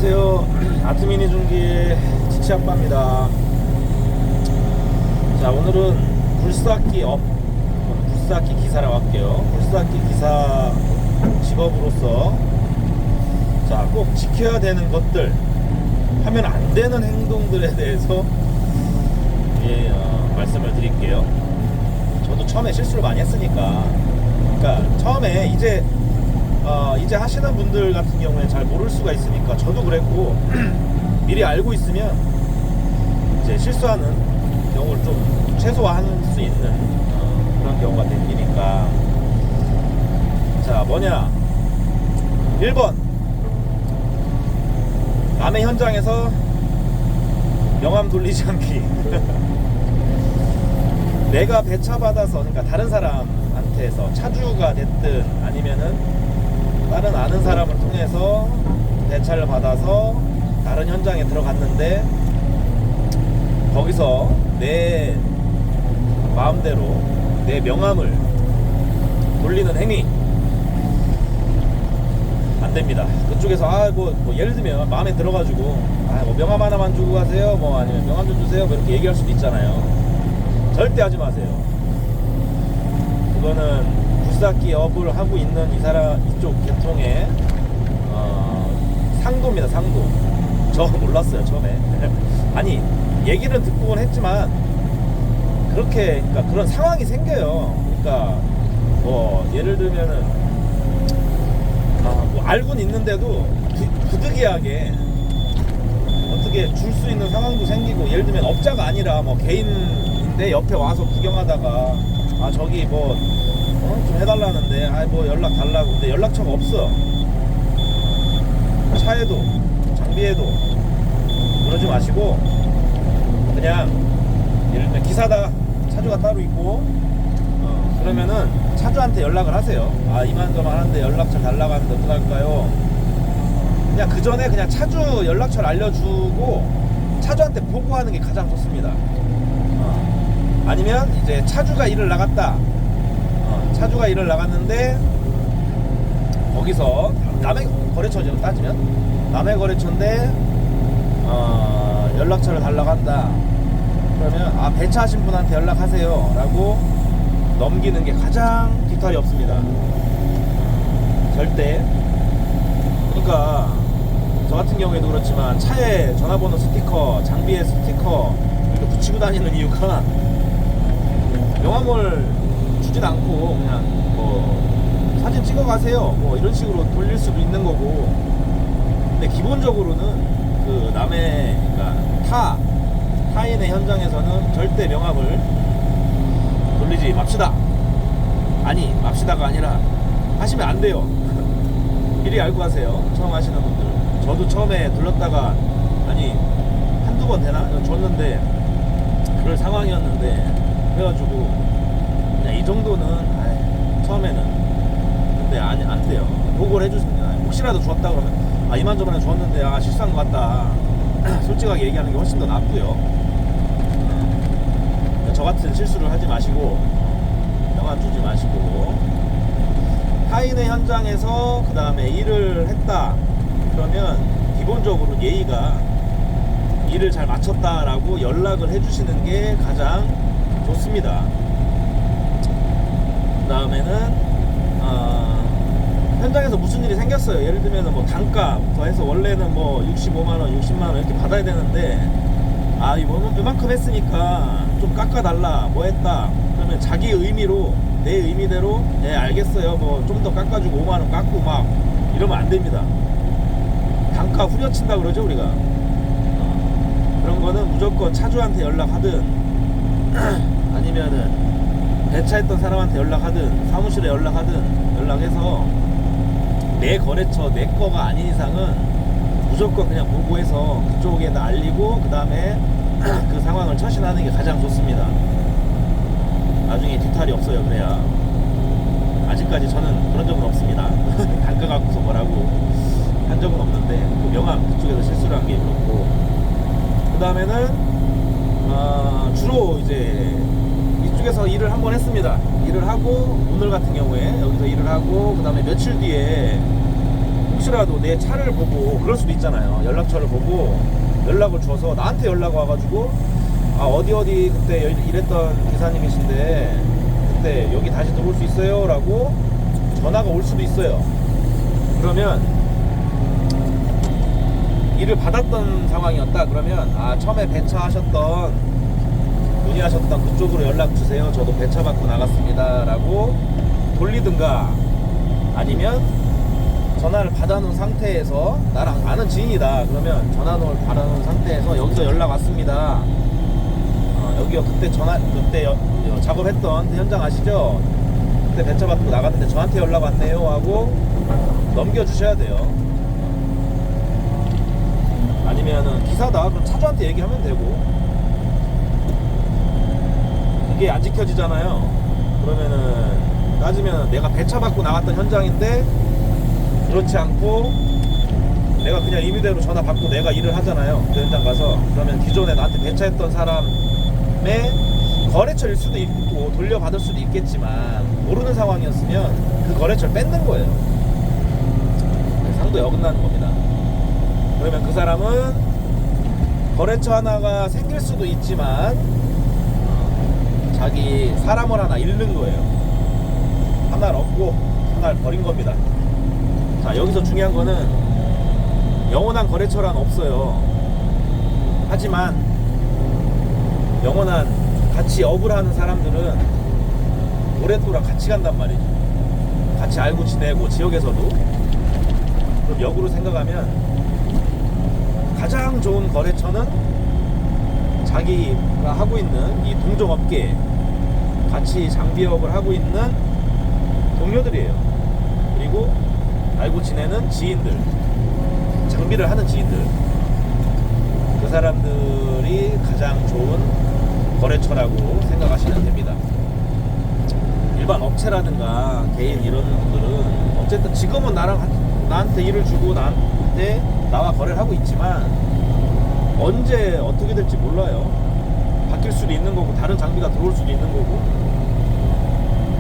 안녕하세요. 아트미니 중기 지치아빠입니다. 자, 오늘은 굴삭기 기사라고 할게요. 굴삭기 기사 직업으로서 자, 꼭 지켜야 되는 것들, 하면 안 되는 행동들에 대해서 말씀을 드릴게요. 저도 처음에 실수를 많이 했으니까, 그러니까 처음에 이제 하시는 분들 같은 경우에 잘 모를 수가 있으니까, 저도 그랬고 미리 알고 있으면 이제 실수하는 경우를 좀 최소화할 수 있는 그런 경우가 생기니까. 자, 뭐냐, 1번, 남의 현장에서 명함 돌리지 않기. 내가 배차받아서, 그러니까 다른 사람한테서 차주가 됐든 아니면은 다른 아는 사람을 통해서 대차를 받아서 다른 현장에 들어갔는데, 거기서 내 마음대로 내 명함을 돌리는 행위 안 됩니다. 그쪽에서 뭐 예를 들면 마음에 들어가지고 뭐 명함 하나만 주고 가세요, 뭐 아니면 명함 좀 주세요, 뭐 이렇게 얘기할 수도 있잖아요. 절대 하지 마세요. 그거는 굴삭기 업을 하고 있는 이쪽 계통의 상도입니다. 상도. 저 몰랐어요, 처음에. 아니, 얘기를 듣고는 했지만 그렇게, 그러니까 그런 상황이 생겨요. 그러니까 뭐 예를 들면은 뭐 알고는 있는데도 부득이하게 어떻게 줄 수 있는 상황도 생기고, 예를 들면 업자가 아니라 뭐 개인인데 옆에 와서 구경하다가 저기 뭐 좀 해달라는데 뭐 연락 달라고. 근데 연락처가 없어. 차에도 장비에도. 그러지 마시고 그냥 예를 들면 기사다 차주가 따로 있고 그러면은 차주한테 연락을 하세요. 이만저만 하는데 연락처 달라고 하는데 어떡할까요? 그냥 그 전에 그냥 차주 연락처를 알려주고 차주한테 보고하는 게 가장 좋습니다. 아니면 이제 차주가 일을 나갔다. 차주가 일을 나갔는데 거기서 남의 거래처죠, 따지면 남의 거래처인데 연락처를 달라고 한다. 그러면 배차하신 분한테 연락하세요 라고 넘기는 게 가장 뒤탈이 없습니다. 절대. 그러니까 저 같은 경우에도 그렇지만 차에 전화번호 스티커, 장비에 스티커 이렇게 붙이고 다니는 이유가, 명함을 주진 않고 그냥 뭐 사진 찍어 가세요 뭐 이런 식으로 돌릴 수도 있는 거고. 근데 기본적으로는 그 남의, 그러니까 타인의 현장에서는 절대 명함을 돌리지 맙시다. 아니, 맙시다가 아니라 하시면 안 돼요. 미리 알고 하세요, 처음 하시는 분들. 저도 처음에 돌렸다가 한두 번 되나? 줬는데 그럴 상황이었는데, 그래가지고 그냥 이 정도는 처음에는. 근데 안 돼요. 보고를 해주십니다. 혹시라도 주었다 그러면 이만저만에 주었는데 실수한 것 같다. 솔직하게 얘기하는 게 훨씬 더 낫고요. 저 같은 실수를 하지 마시고, 명함 주지 마시고, 타인의 현장에서 그 다음에 일을 했다 그러면 기본적으로 예의가 일을 잘 마쳤다라고 연락을 해주시는 게 가장 좋습니다. 그 다음에는 현장에서 무슨 일이 생겼어요. 예를 들면 뭐 단가부터 해서 원래는 뭐 65만원 60만원 이렇게 받아야 되는데 이만큼 했으니까 좀 깎아달라, 뭐 했다 그러면 자기 의미로, 내 의미대로 알겠어요 뭐 좀 더 깎아주고 5만원 깎고 막 이러면 안 됩니다. 단가 후려친다 그러죠, 우리가. 그런 거는 무조건 차주한테 연락하든 아니면은 배차했던 사람한테 연락하든 사무실에 연락해서 내 거래처 내 거가 아닌 이상은 무조건 그냥 보고해서 그쪽에다 알리고, 그 다음에 그 상황을 처신하는 게 가장 좋습니다. 나중에 뒤탈이 없어요. 그래야. 아직까지 저는 그런 적은 없습니다. 단가 갖고서 뭐라고 한 적은 없는데, 그 명함 그쪽에서 실수를 한 게 그렇고. 그 다음에는 주로 이제 이쪽에서 일을 한번 했습니다. 일을 하고, 오늘 같은 경우에 여기서 일을 하고 그 다음에 며칠 뒤에 혹시라도 내 차를 보고 그럴 수도 있잖아요. 연락처를 보고 연락을 줘서 나한테 연락 와가지고 아 어디 그때 일했던 기사님이신데 그때 여기 다시 들어올 수 있어요? 라고 전화가 올 수도 있어요. 그러면 일을 받았던 상황이었다 그러면 아 처음에 배차하셨던 문의하셨던 그쪽으로 연락 주세요. 저도 배차 받고 나갔습니다 라고 돌리든가, 아니면 전화를 받아놓은 상태에서 나랑 아는 지인이다 그러면 전화를 받아놓은 상태에서 여기서 연락 왔습니다. 여기요 그때 작업했던 그 현장 아시죠? 그때 배차 받고 나갔는데 저한테 연락 왔네요 하고 넘겨주셔야 돼요. 아니면은 기사다 그럼 차주한테 얘기하면 되고, 이게 안 지켜지잖아요. 그러면은 따지면 내가 배차 받고 나갔던 현장인데 그렇지 않고 내가 그냥 임의대로 전화 받고 내가 일을 하잖아요. 그 현장 가서. 그러면 기존에 나한테 배차했던 사람의 거래처일 수도 있고 돌려받을 수도 있겠지만 모르는 상황이었으면 그 거래처를 뺏는 거예요. 상도에 어긋나는 겁니다. 그러면 그 사람은 거래처 하나가 생길 수도 있지만 자기 사람을 하나 잃는 거예요. 하나를 얻고 하나를 버린 겁니다. 자, 여기서 중요한 거는 영원한 거래처란 없어요. 하지만 영원한 같이 업을 하는 사람들은 오랫동안 같이 간단 말이죠. 같이 알고 지내고 지역에서도. 그럼 역으로 생각하면 가장 좋은 거래처는 자기가 하고 있는 이 동종업계 같이 장비업을 하고 있는 동료들이에요. 그리고 알고 지내는 지인들, 장비를 하는 지인들, 그 사람들이 가장 좋은 거래처라고 생각하시면 됩니다. 일반 업체라든가 개인 이런 분들은 어쨌든 지금은 나한테 일을 주고 나한테 나와 거래를 하고 있지만 언제 어떻게 될지 몰라요. 바뀔 수도 있는 거고 다른 장비가 들어올 수도 있는 거고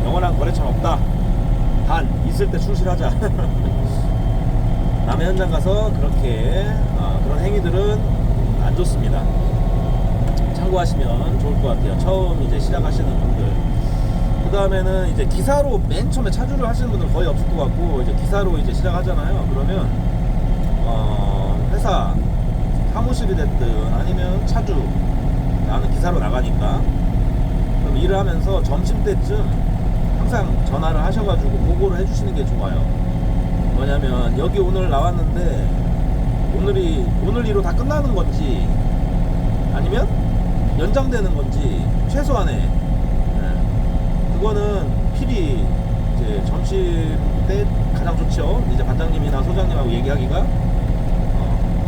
영원한 거래처는 없다. 단 있을 때 충실하자. 남의 현장 가서 그렇게 그런 행위들은 안 좋습니다. 참고하시면 좋을 것 같아요. 처음 이제 시작하시는 분들. 그 다음에는 이제 기사로 맨 처음에 차주를 하시는 분들은 거의 없을 것 같고 이제 기사로 이제 시작하잖아요. 그러면 회사 사무실이 됐든 아니면 차주, 나는 기사로 나가니까 그럼 일을 하면서 점심때쯤 항상 전화를 하셔가지고 보고를 해주시는 게 좋아요. 뭐냐면 여기 오늘 나왔는데 오늘 일로 다 끝나는 건지 아니면 연장되는 건지 최소한의 그거는 필히 이제 점심 때 가장 좋죠. 이제 반장님이나 소장님하고 얘기하기가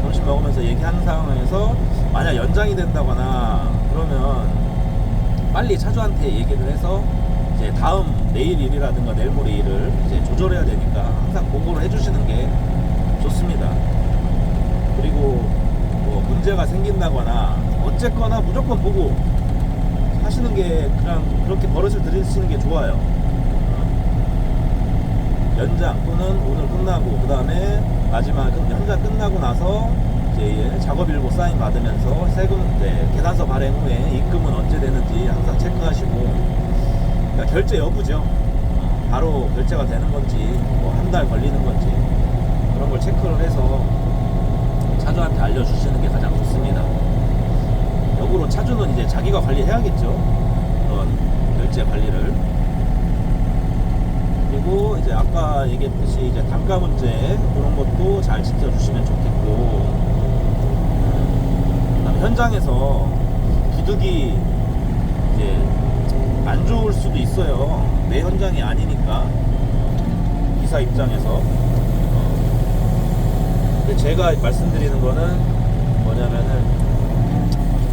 점심 먹으면서 얘기하는 상황에서 만약 연장이 된다거나 그러면 빨리 차주한테 얘기를 해서 이제 다음 내일 일이라든가 내일 모레 일을 이제 조절해야 되니까 항상 보고를 해주시는 게 좋습니다. 그리고 뭐 문제가 생긴다거나 어쨌거나 무조건 보고 하시는 게 그냥 그렇게 버릇을 들이시는 게 좋아요. 연장 또는 오늘 끝나고 그 다음에 마지막 현장 끝나고 나서 이제 작업일보 사인 받으면서 세금 계산서 발행 후에 입금은 언제 되는지 항상 체크하시고, 그러니까 결제 여부죠. 바로 결제가 되는 건지 뭐 한 달 걸리는 건지 그런 걸 체크를 해서 차주한테 알려주시는 게 가장 좋습니다. 역으로 차주는 이제 자기가 관리해야겠죠. 그런 결제 관리를. 그리고 이제 아까 얘기했듯이 이제 단가 문제 그런 것도 잘 지켜주시면 좋겠고, 그다음에 현장에서 기득이 이제 안 좋을 수도 있어요. 내 현장이 아니니까 기사 입장에서. 근데 제가 말씀드리는 거는 뭐냐면은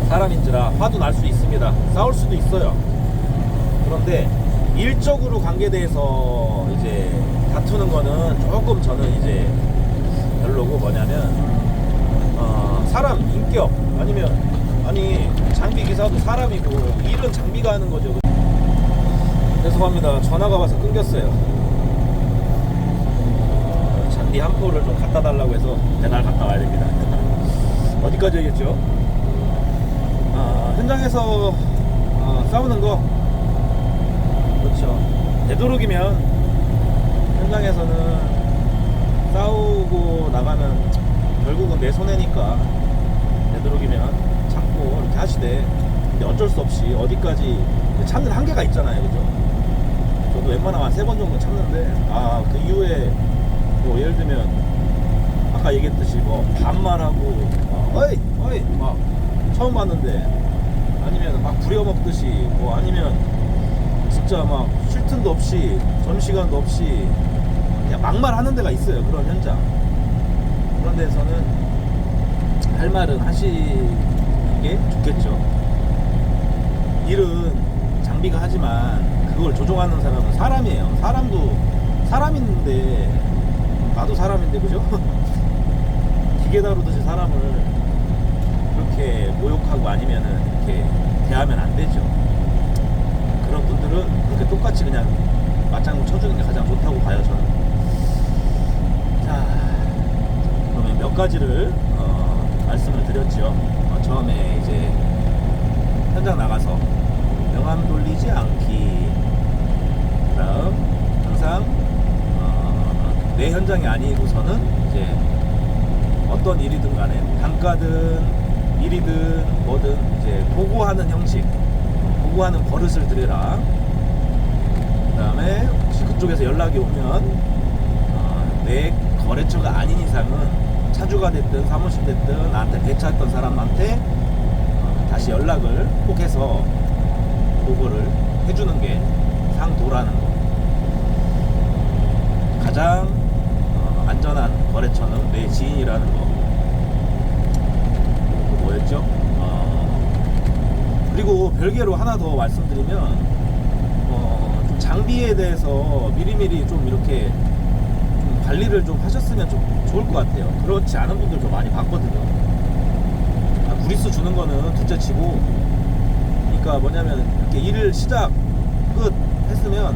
사람인지라 화도 날 수 있습니다. 싸울 수도 있어요. 그런데 일적으로 관계돼서 이제 다투는 거는 조금 저는 이제 별로고, 뭐냐면 사람 인격 아니 장비 기사도 사람이고 일은 장비가 하는 거죠. 죄송합니다. 전화가 와서 끊겼어요. 참 잔디 한 포를 좀 갖다 달라고 해서 배달 갔다 와야 됩니다. 어디까지 얘기했죠? 현장에서 싸우는 거, 그렇죠. 되도록이면 현장에서는 싸우고 나가면 결국은 내 손해니까 되도록이면 참고 이렇게 하시되, 근데 어쩔 수 없이 어디까지 참는 한계가 있잖아요, 그죠? 저도 웬만하면 한 3번 정도 참는데, 그 이후에 뭐 예를 들면 아까 얘기했듯이 뭐 반말하고 어이 막 처음 봤는데, 아니면 막 부려먹듯이, 뭐 아니면 진짜 막 쉴 틈도 없이 점심시간도 없이 그냥 막말하는 데가 있어요. 그런 현장, 그런 데서는 할 말은 하시는 게 좋겠죠. 일은 장비가 하지만 그걸 조종하는 사람은 사람이에요. 사람도 사람인데, 나도 사람인데, 그죠? 기계 다루듯이 사람을 그렇게 모욕하고 아니면은 이렇게 대하면 안 되죠. 그런 분들은 그렇게 똑같이 그냥 맞장구 쳐주는 게 가장 좋다고 봐요, 저는. 자, 그러면 몇 가지를 말씀을 드렸죠. 처음에 이제 현장 나가서 명함 돌리지 않기, 그다음 항상 내 현장이 아니고서는 이제 어떤 일이든 간에 단가든 일이든 뭐든 이제 보고하는 형식, 보고하는 버릇을 들여라. 그 다음에 혹시 그쪽에서 연락이 오면 내 거래처가 아닌 이상은 차주가 됐든 사무실 됐든 나한테 배차했던 사람한테 다시 연락을 꼭 해서 보고를 해주는 게 상도라는 거. 가장 안전한 거래처는 내 지인이라는 거. 또 뭐였죠? 그리고 별개로 하나 더 말씀드리면, 좀 장비에 대해서 미리미리 좀 이렇게 좀 관리를 좀 하셨으면 좀 좋을 것 같아요. 그렇지 않은 분들도 많이 봤거든요. 구리수 주는 거는 둘째 치고, 그러니까 뭐냐면 이렇게 일을 시작 끝 했으면,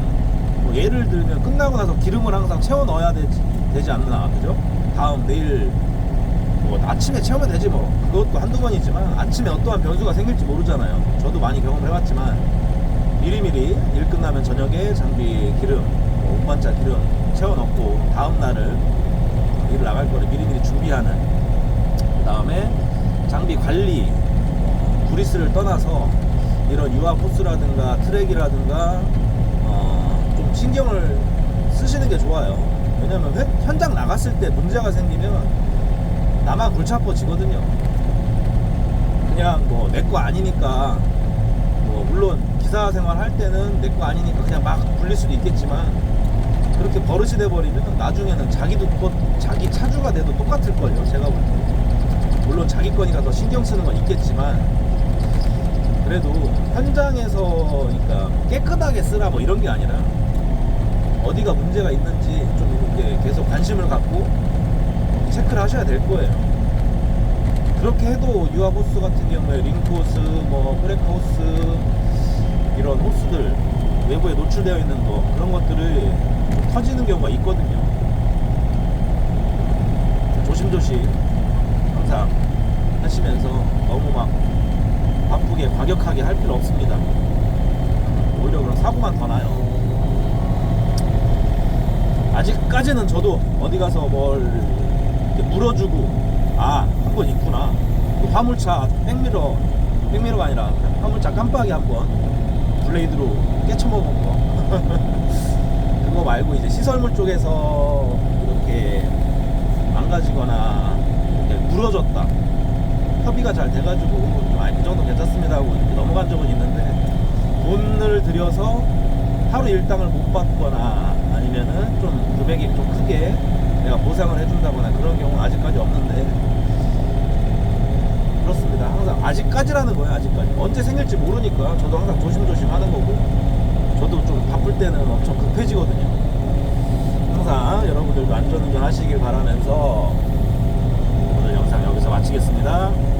뭐 예를 들면 끝나고 나서 기름을 항상 채워 넣어야 되지 않나, 그죠? 다음 내일 뭐 아침에 채우면 되지 뭐. 그것도 한두 번이지만 아침에 어떠한 변수가 생길지 모르잖아요. 저도 많이 경험을 해봤지만 미리미리 일 끝나면 저녁에 장비 기름, 뭐 운반자 기름 채워 넣고 다음 날을 일을 나갈 거를 미리미리 준비하는. 그 다음에 장비 관리, 구리스를 떠나서 이런 유압 호스라든가 트랙이라든가 좀 신경을 쓰시는 게 좋아요. 왜냐면 현장 나갔을 때 문제가 생기면 나만 골치 아파지거든요. 그냥 뭐 내 거 아니니까, 뭐 물론 기사 생활 할 때는 내 거 아니니까 그냥 막 불릴 수도 있겠지만, 그렇게 버릇이 돼버리면 나중에는 자기도 자기 차주가 돼도 똑같을걸요, 제가 볼 때. 물론 자기 거니까 더 신경 쓰는 건 있겠지만, 그래도 현장에서 그러니까 깨끗하게 쓰라 뭐 이런 게 아니라 어디가 문제가 있는지 좀 이렇게 계속 관심을 갖고 체크를 하셔야 될 거예요. 그렇게 해도 유압 호스 같은 경우에 링크호스, 뭐 브레이크호스, 이런 호스들 외부에 노출되어 있는 거, 그런 것들을 터지는 경우가 있거든요. 조심조심 항상 하시면서 너무 막 바쁘게 과격하게 할 필요 없습니다. 오히려 그럼 사고만 더 나요. 아직까지는 저도 어디 가서 뭘 물어주고, 한 번 있구나, 또 화물차 백미러가 아니라 화물차 깜빡이 한번 블레이드로 깨쳐먹은 거 그거 말고 이제 시설물 쪽에서 이렇게 망가지거나 이렇게 부러졌다, 협의가 잘 돼가지고 좀 그 정도 괜찮습니다 하고 이렇게 넘어간 적은 있는데, 돈을 들여서 하루 일당을 못 받거나 아니면은 좀 금액이 좀 크게 내가 보상을 해준다거나 그런 경우는 아직까지 없는데, 그렇습니다. 항상 아직까지라는 거예요. 아직까지 언제 생길지 모르니까 저도 항상 조심조심 하는 거고, 저도 좀 바쁠 때는 엄청 급해지거든요. 항상 여러분들도 안전운전 하시길 바라면서 오늘 영상 여기서 마치겠습니다.